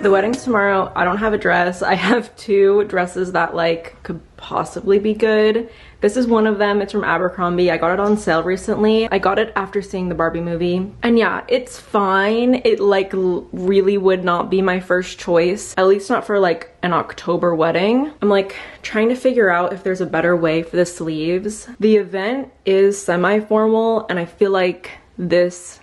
The wedding's tomorrow. I don't have a dress. I have two dresses that like could possibly be good. This is one of them. It's from Abercrombie. I got it on sale recently. I got it after seeing the Barbie movie. And yeah, it's fine. It like really would not be my first choice, at least not for like an October wedding. I'm like trying to figure out if there's a better way for the sleeves. The event is semi-formal and I feel like this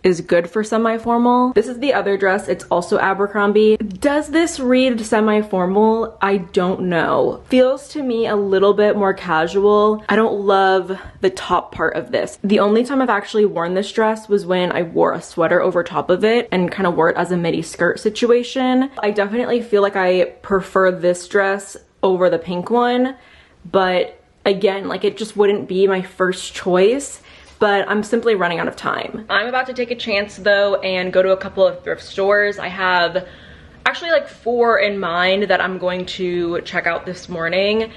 is good for semi-formal. This is the other dress. It's also Abercrombie. Does this read semi-formal? I don't know. Feels to me a little bit more casual. I don't love the top part of this. The only time I've actually worn this dress was when I wore a sweater over top of it and kind of wore it as a midi skirt situation. I definitely feel like I prefer this dress over the pink one, but again, like it just wouldn't be my first choice. But I'm simply running out of time. I'm about to take a chance though and go to a couple of thrift stores. I have actually like 4 in mind that I'm going to check out this morning.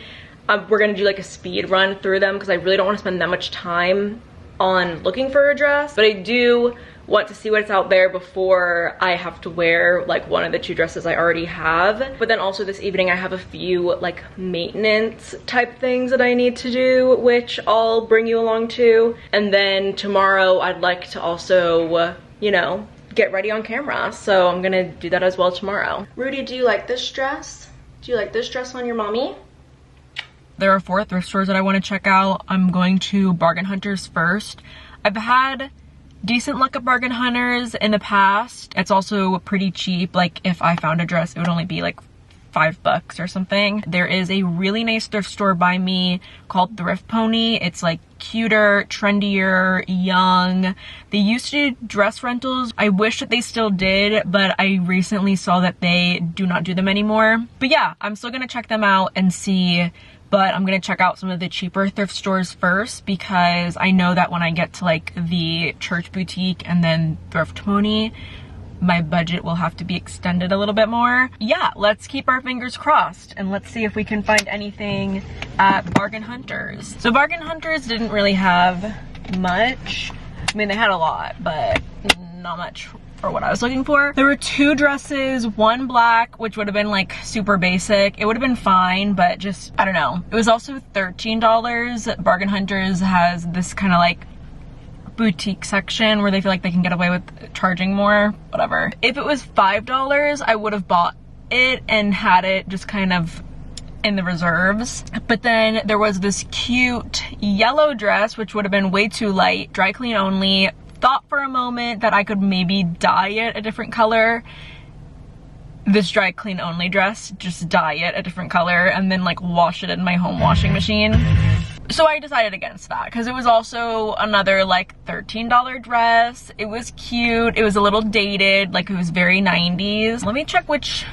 We're gonna do like a speed run through them because I really don't want to spend that much time on looking for a dress, but I do want to see what's out there before I have to wear like one of the 2 dresses I already have. But then also this evening I have a few like maintenance type things that I need to do, which I'll bring you along to. And then tomorrow I'd like to also, you know, get ready on camera. So I'm gonna do that as well tomorrow. Rudy, do you like this dress? Do you like this dress on your mommy? There are 4 thrift stores that I want to check out. I'm going to Bargain Hunters first. I've had decent luck at Bargain Hunters in the past. It's also pretty cheap. Like if I found a dress, it would only be like $5 or something. There is a really nice thrift store by me called Thrift Pony. It's like cuter, trendier, young. They used to do dress rentals. I wish that they still did, but I recently saw that they do not do them anymore. But yeah, I'm still gonna check them out and see. But I'm gonna check out some of the cheaper thrift stores first because I know that when I get to like the Church Boutique and then Thrift Pony, my budget will have to be extended a little bit more. Yeah, let's keep our fingers crossed and let's see if we can find anything at Bargain Hunters. So Bargain Hunters didn't really have much. I mean, they had a lot, but not much for what I was looking for. There were 2 dresses, one black, which would have been like super basic. It would have been fine, but just, I don't know. It was also $13. Bargain Hunters has this kind of like boutique section where they feel like they can get away with charging more, whatever. If it was $5, I would have bought it and had it just kind of in the reserves. But then there was this cute yellow dress, which would have been way too light, dry clean only. Thought for a moment that I could maybe dye it a different color. This dry clean only dress, just dye it a different color and then like wash it in my home washing machine. So I decided against that because it was also another like $13 dress. It was cute. It was a little dated, like it was very 90s. Let me check which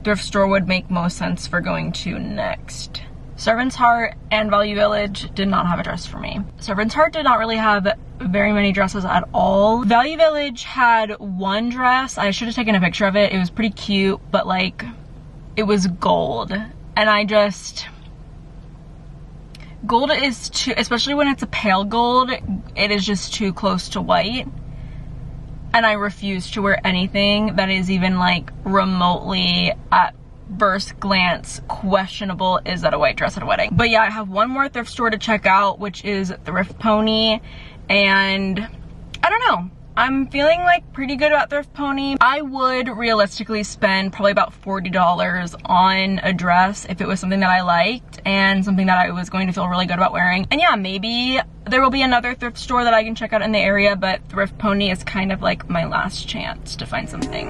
thrift store would make most sense for going to next. Servant's Heart and Value Village did not have a dress for me. Servant's Heart did not really have very many dresses at all. Value Village had one dress. I should have taken a picture of it. It was pretty cute, but like it was gold. And I just, gold is too, especially when it's a pale gold, it is just too close to white. And I refuse to wear anything that is even like remotely at first glance questionable. Is that a white dress at a wedding? But yeah, I have one more thrift store to check out, which is Thrift Pony. And I don't know, I'm feeling like pretty good about Thrift Pony. I would realistically spend probably about $40 on a dress if it was something that I liked and something that I was going to feel really good about wearing. And yeah, maybe there will be another thrift store that I can check out in the area, but Thrift Pony is kind of like my last chance to find something.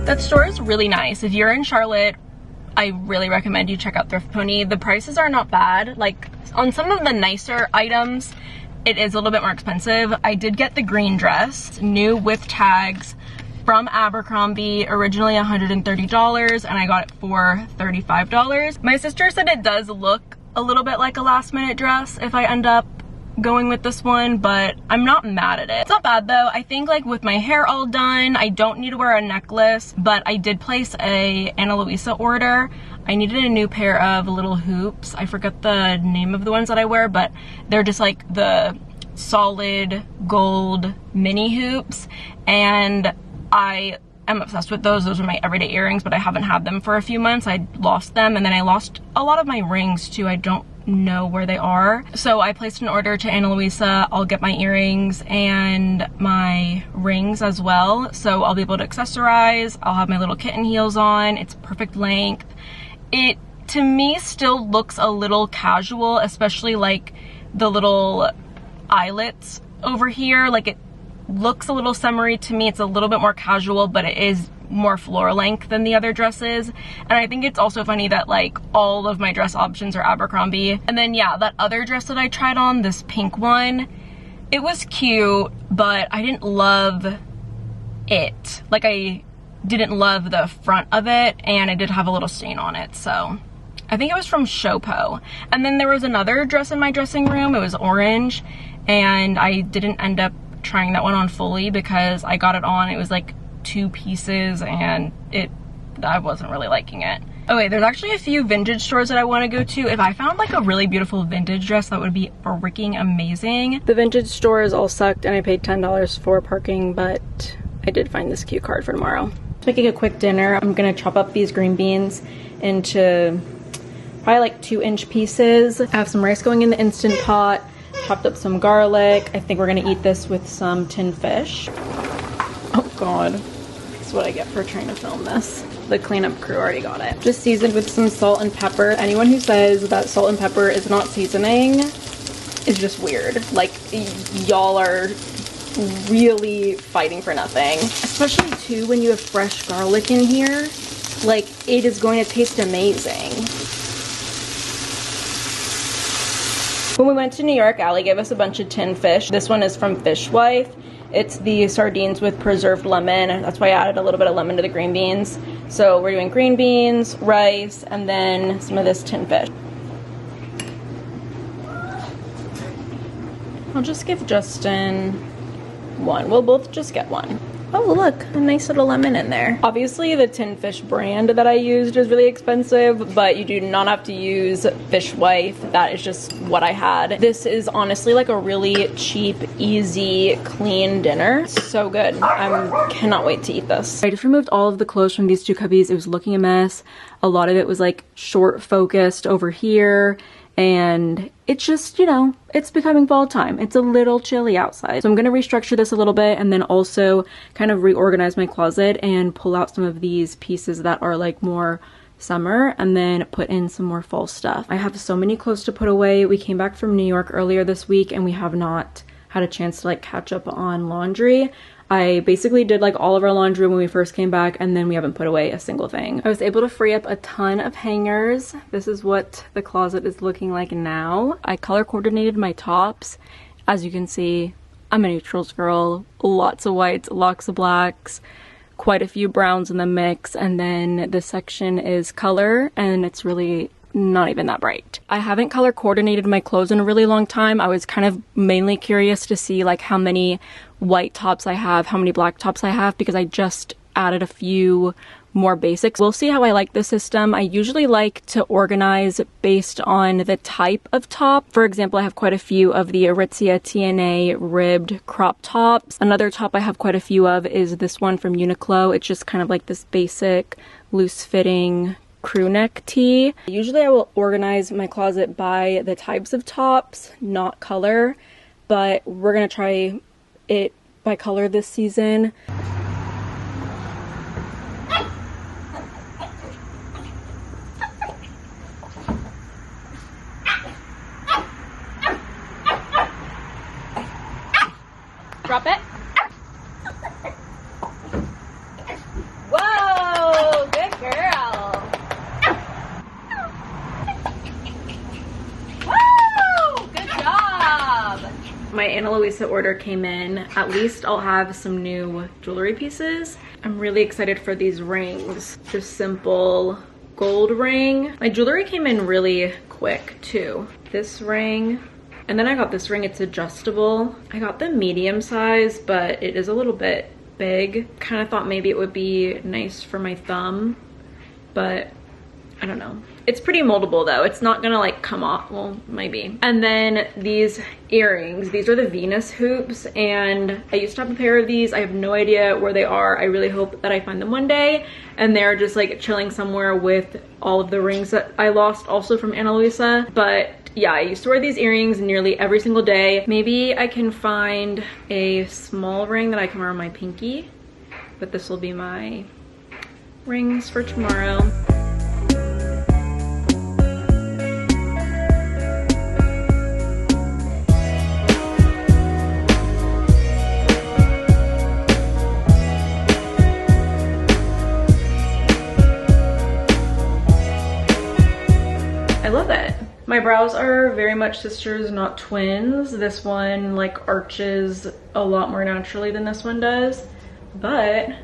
That store is really nice. If you're in Charlotte, I really recommend you check out Thrift Pony. The prices are not bad. Like on some of the nicer items, it is a little bit more expensive. I did get the green dress, new with tags, from Abercrombie, originally $130, and I got it for $35. My sister said it does look a little bit like a last minute dress if I end up going with this one, but I'm not mad at it. It's not bad though. I think like with my hair all done, I don't need to wear a necklace, but I did place a Ana Luisa order. I needed a new pair of little hoops. I forget the name of the ones that I wear, but they're just like the solid gold mini hoops, and I am obsessed with those. Those are my everyday earrings, but I haven't had them for a few months. I lost them, and then I lost a lot of my rings too. I don't know where they are. So I placed an order to Ana Luisa. I'll get my earrings and my rings as well. So I'll be able to accessorize. I'll have my little kitten heels on. It's perfect length. It, to me, still looks a little casual, especially like the little eyelets over here. Like it looks a little summery to me. It's a little bit more casual, but it is more floor length than the other dresses. And I think it's also funny that like all of my dress options are Abercrombie. And then yeah, that other dress that I tried on, this pink one, it was cute, but I didn't love it. Like I didn't love the front of it, and it did have a little stain on it. So I think it was from Shopo. And then there was another dress in my dressing room. It was orange, and I didn't end up trying that one on fully because I got it on. It was like 2 pieces, and I wasn't really liking it. Okay, there's actually a few vintage stores that I want to go to. If I found like a really beautiful vintage dress, that would be freaking amazing. The vintage stores all sucked, and I paid $10 for parking, but I did find this cute card for tomorrow. Making a quick dinner. I'm gonna chop up these green beans into probably like 2-inch pieces. I have some rice going in the Instant Pot, chopped up some garlic. I think we're gonna eat this with some tin fish. Oh God, that's what I get for trying to film this. The cleanup crew already got it. Just seasoned with some salt and pepper. Anyone who says that salt and pepper is not seasoning is just weird. Like, y'all are really fighting for nothing. Especially too when you have fresh garlic in here. Like, it is going to taste amazing. When we went to New York, Allie gave us a bunch of tin fish. This one is from Fishwife. It's the sardines with preserved lemon. That's why I added a little bit of lemon to the green beans. So we're doing green beans, rice, and then some of this tin fish. I'll just give Justin one. We'll both just get one. Oh look, a nice little lemon in there. Obviously the tin fish brand that I used is really expensive, but you do not have to use Fishwife. That is just what I had. This is honestly like a really cheap, easy, clean dinner. So good. I cannot wait to eat this. I just removed all of the clothes from these 2 cubbies. It was looking a mess. A lot of it was like short focused over here. And it's just, you know, it's becoming fall time. It's a little chilly outside. So I'm gonna restructure this a little bit and then also kind of reorganize my closet and pull out some of these pieces that are like more summer and then put in some more fall stuff. I have so many clothes to put away. We came back from New York earlier this week and we have not had a chance to like catch up on laundry. I basically did like all of our laundry when we first came back, and then we haven't put away a single thing. I was able to free up a ton of hangers. This is what the closet is looking like now. I color coordinated my tops. As you can see, I'm a neutrals girl. Lots of whites, lots of blacks, quite a few browns in the mix, and then this section is color, and it's really not even that bright. I haven't color coordinated my clothes in a really long time. I was kind of mainly curious to see like how many white tops I have, how many black tops I have, because I just added a few more basics. We'll see how I like this system. I usually like to organize based on the type of top. For example, I have quite a few of the Aritzia TNA ribbed crop tops. Another top I have quite a few of is this one from Uniqlo. It's just kind of like this basic loose fitting crew neck tee. Usually I will organize my closet by the types of tops, not color, but we're gonna try it by color this season. Drop it. Whoa, good girl. Woo, good job. My Ana Luisa order came in. At least I'll have some new jewelry pieces. I'm really excited for these rings. Just simple gold ring. My jewelry came in really quick too. This ring And then I got this ring, it's adjustable. I got the medium size, but it is a little bit big. Kind of thought maybe it would be nice for my thumb, but I don't know. It's pretty moldable though. It's not gonna like come off, well, maybe. And then these earrings, these are the Venus hoops, and I used to have a pair of these. I have no idea where they are. I really hope that I find them one day. And they're just like chilling somewhere with all of the rings that I lost also from Ana Luisa. But yeah, I used to wear these earrings nearly every single day. Maybe I can find a small ring that I can wear on my pinky, but this will be my rings for tomorrow. I love it. My brows are very much sisters, not twins. This one like arches a lot more naturally than this one does, but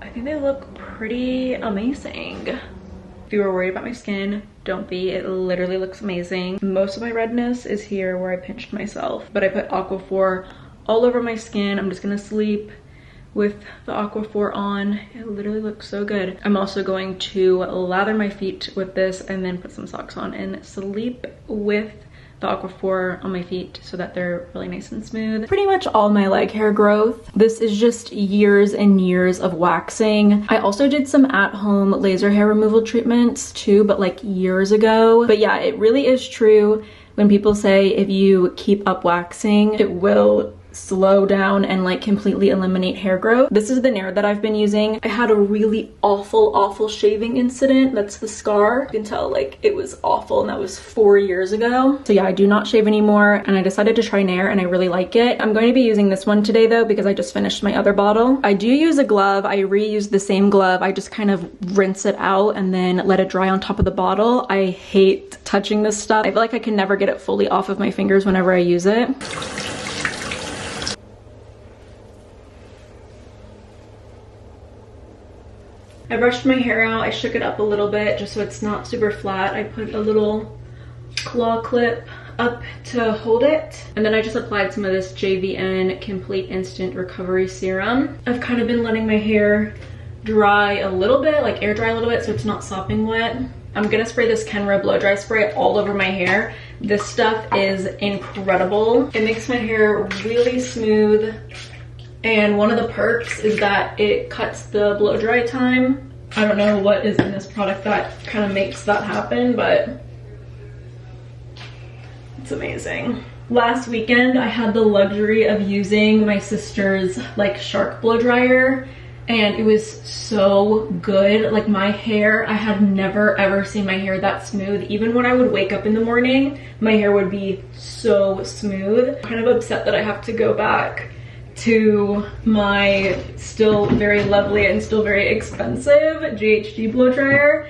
I think they look pretty amazing. If you were worried about my skin, don't be. It literally looks amazing. Most of my redness is here where I pinched myself, but I put Aquaphor all over my skin. I'm just gonna sleep with the Aquaphor on. It literally looks so good. I'm also going to lather my feet with this and then put some socks on and sleep with the Aquaphor on my feet so that they're really nice and smooth. Pretty much all my leg hair growth. This is just years and years of waxing. I also did some at-home laser hair removal treatments too, but like years ago. But yeah, it really is true when people say if you keep up waxing, it will slow down and like completely eliminate hair growth. This is the nair that I've been using. I had a really awful shaving incident. That's the scar. You can tell like it was awful, and that was 4 years ago. So yeah, I do not shave anymore, and I decided to try nair and I really like it. I'm going to be using this one today though because I just finished my other bottle. I do use a glove. I reuse the same glove. I just kind of rinse it out and then let it dry on top of the bottle. I hate touching this stuff. I feel like I can never get it fully off of my fingers whenever I use it. I brushed my hair out, I shook it up a little bit just so it's not super flat. I put a little claw clip up to hold it. And then I just applied some of this JVN Complete Instant Recovery Serum. I've kind of been letting my hair dry a little bit, like air dry a little bit so it's not sopping wet. I'm gonna spray this Kenra blow dry spray all over my hair. This stuff is incredible. It makes my hair really smooth. And one of the perks is that it cuts the blow dry time. I don't know what is in this product that kind of makes that happen, but it's amazing. Last weekend, I had the luxury of using my sister's like shark blow dryer, and it was so good. Like my hair, I had never ever seen my hair that smooth. Even when I would wake up in the morning, my hair would be so smooth. I'm kind of upset that I have to go back to my still very lovely and still very expensive GHD blow dryer.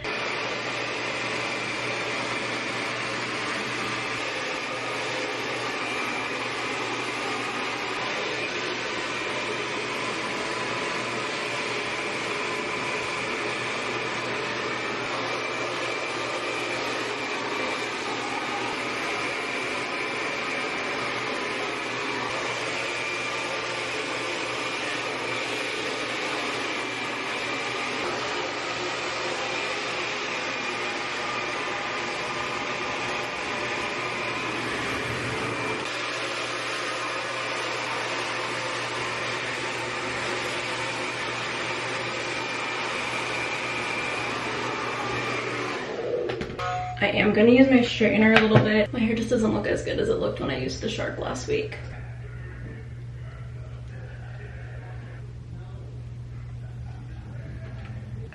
I am gonna use my straightener a little bit. My hair just doesn't look as good as it looked when I used the Shark last week.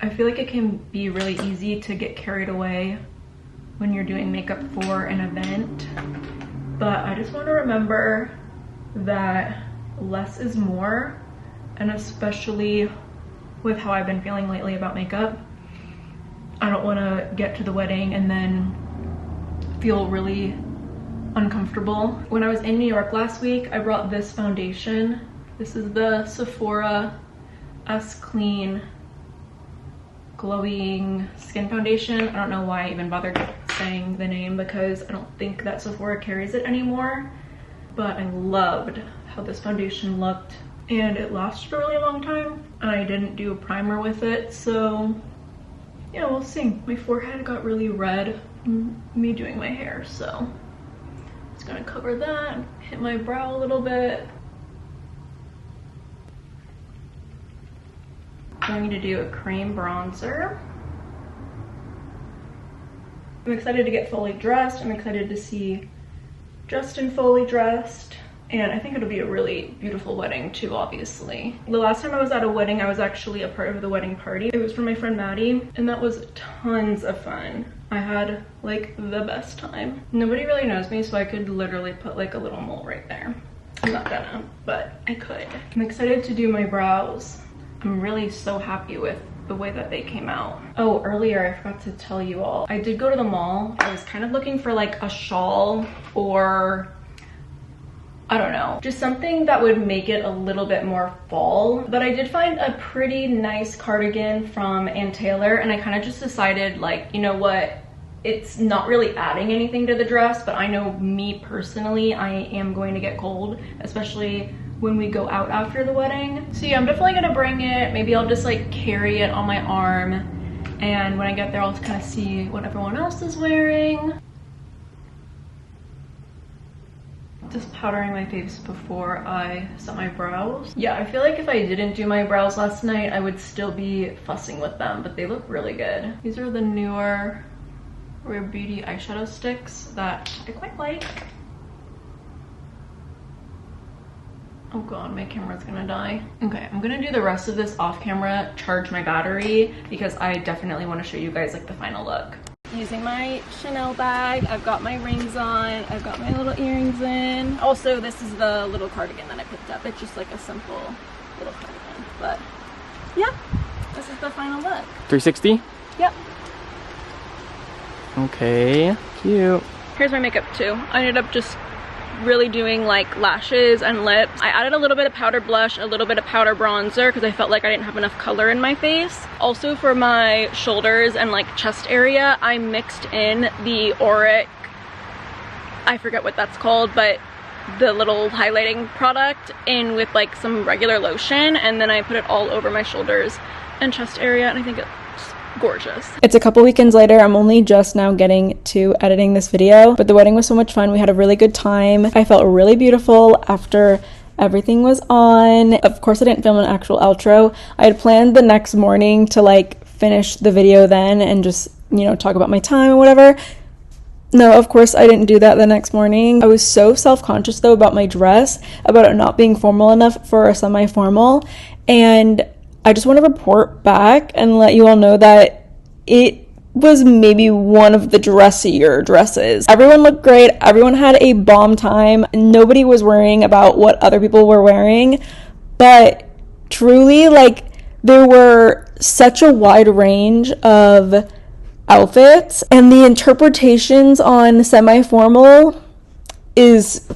I feel like it can be really easy to get carried away when you're doing makeup for an event, but I just want to remember that less is more, and especially with how I've been feeling lately about makeup, I don't want to get to the wedding and then feel really uncomfortable. When I was in New York last week, I brought this foundation. This is the Sephora S Clean Glowing Skin Foundation. I don't know why I even bothered saying the name because I don't think that Sephora carries it anymore. But I loved how this foundation looked, and it lasted a really long time, and I didn't do a primer with it, so yeah, we'll see. My forehead got really red from me doing my hair, so just gonna cover that, hit my brow a little bit. I'm going to do a cream bronzer. I'm excited to get fully dressed. I'm excited to see Justin fully dressed. And I think it'll be a really beautiful wedding too, obviously. The last time I was at a wedding, I was actually a part of the wedding party. It was for my friend Maddie, and that was tons of fun. I had like the best time. Nobody really knows me, so I could literally put like a little mole right there. I'm not gonna, but I could. I'm excited to do my brows. I'm really so happy with the way that they came out. Oh, earlier I forgot to tell you all, I did go to the mall. I was kind of looking for like a shawl or I don't know, just something that would make it a little bit more fall. But I did find a pretty nice cardigan from Ann Taylor, and I kind of just decided, like, you know what, it's not really adding anything to the dress, but I know me personally, I am going to get cold, especially when we go out after the wedding. So yeah, I'm definitely gonna bring it. Maybe I'll just like carry it on my arm, and when I get there, I'll just kind of see what everyone else is wearing. Just powdering my face before I set my brows. Yeah, I feel like if I didn't do my brows last night, I would still be fussing with them, but they look really good. These are the newer Rare Beauty eyeshadow sticks that I quite like. Oh god, my camera's gonna die. Okay, I'm gonna do the rest of this off camera, charge my battery, because I definitely want to show you guys like the final look. Using my Chanel bag, I've got my rings on, I've got my little earrings in. Also, this is the little cardigan that I picked up. It's just like a simple little cardigan, but yeah, this is the final look. 360? Yep. Okay, cute. Here's my makeup too. I ended up just really doing like lashes and lips. I added a little bit of powder blush, a little bit of powder bronzer because I felt like I didn't have enough color in my face. Also for my shoulders and like chest area, I mixed in the Auric, I forget what that's called, but the little highlighting product in with like some regular lotion, and then I put it all over my shoulders and chest area, and I think it's gorgeous. It's a couple weekends later. I'm only just now getting to editing this video, but the wedding was so much fun. We had a really good time. I felt really beautiful after everything was on. Of course, I didn't film an actual outro. I had planned the next morning to like finish the video then and just, you know, talk about my time or whatever. No, of course I didn't do that the next morning. I was so self-conscious though about my dress, about it not being formal enough for a semi-formal, and I just want to report back and let you all know that it was maybe one of the dressier dresses. Everyone looked great. Everyone had a bomb time. Nobody was worrying about what other people were wearing. But truly, like, there were such a wide range of outfits, and the interpretations on semi-formal is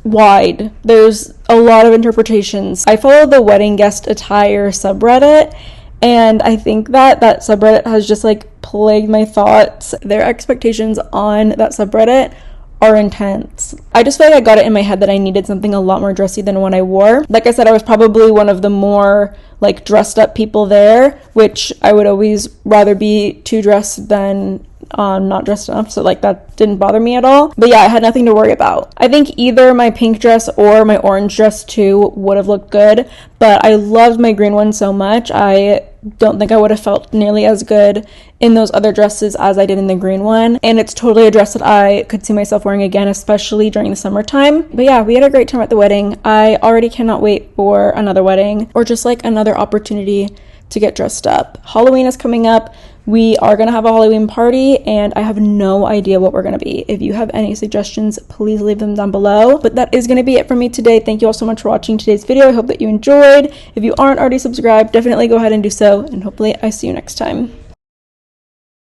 wide. There's a lot of interpretations. I follow the wedding guest attire subreddit, and I think that subreddit has just like plagued my thoughts. Their expectations on that subreddit are intense. I just feel like I got it in my head that I needed something a lot more dressy than what I wore. Like I said, I was probably one of the more like dressed up people there, which I would always rather be too dressed than not dressed enough, so like that didn't bother me at all. But yeah, I had nothing to worry about. I think either my pink dress or my orange dress too would have looked good, but I loved my green one so much. I don't think I would have felt nearly as good in those other dresses as I did in the green one, and it's totally a dress that I could see myself wearing again, especially during the summertime. But yeah, we had a great time at the wedding. I already cannot wait for another wedding or just like another opportunity to get dressed up. Halloween is coming up. We are going to have a Halloween party, and I have no idea what we're going to be. If you have any suggestions, please leave them down below. But that is going to be it for me today. Thank you all so much for watching today's video. I hope that you enjoyed. If you aren't already subscribed, definitely go ahead and do so, and hopefully I see you next time.